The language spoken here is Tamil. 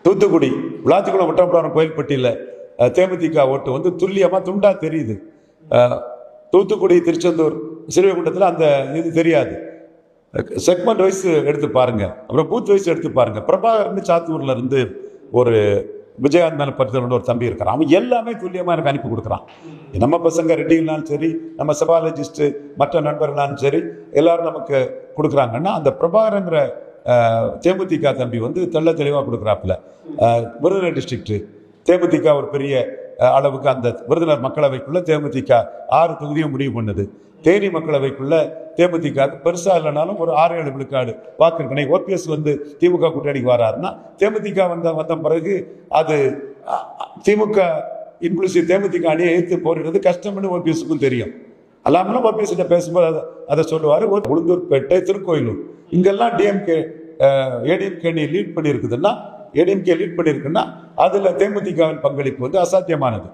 தூத்துக்குடி விளாத்திக்குளம் ஒட்டப்பிடாரம் கோயில்பட்டியில் தேமுதிக ஓட்டு வந்து துல்லியமாக துண்டா தெரியுது. தூத்துக்குடி திருச்செந்தூர் ஸ்ரீவைகுண்டத்தில் அந்த இது தெரியாது. செக்மெண்ட் வைஸ் எடுத்து பாருங்க, அப்புறம் பூத் வைஸ் எடுத்து பாருங்க. பிரபாகரன் சாத்தூர்ல இருந்து ஒரு விஜயகாந்த் மேல பரிசு ஒரு தம்பி இருக்கிறான். அவன் எல்லாமே துல்லியமா எனக்கு அனுப்பி கொடுக்குறான். நம்ம பசங்க ரெட்டிகள்னாலும் சரி, நம்ம செபாலஜிஸ்ட் மற்ற நண்பர்களாலும் சரி, எல்லாரும் நமக்கு கொடுக்குறாங்கன்னா அந்த பிரபாகரங்கிற தேமுதிக தம்பி வந்து தெள்ள தெளிவாக கொடுக்குறாப்புல. விருதுநகர் டிஸ்ட்ரிக்ட் தேமுதிக ஒரு பெரிய அளவுக்கு அந்த விருதுநகர் மக்களவைக்குள்ள தேமுதிக 6 தொகுதியும் முடிவு பண்ணுது. தேனி மக்களவைக்குள்ள தேமுதிக பெருசா இல்லைனாலும் ஒரு 6-7 விழுக்காடு வாக்கு இருக்கு. ஓபிஎஸ் வந்து திமுக கூட்டணிக்கு வராருன்னா தேமுதிக வந்த பிறகு அது திமுக இன்க்ளூசிவ் தேமுதிக அணியை எதிர்த்து போரிடுறது கஷ்டம்னு ஓபிஎஸ்க்கும் தெரியும். அல்லாமலும் ஓபிஎஸ் பேசும்போது அதை சொல்லுவார். உளுந்தூர்பேட்டை, திருக்கோயிலூர் இங்கெல்லாம் ஏடிஎம்கே லீட் பண்ணியிருக்குதுன்னா, ஏடிஎம்கே லீட் பண்ணியிருக்குன்னா அதில் தேமுதிகவின் பங்களிப்பு வந்து அசாத்தியமானது.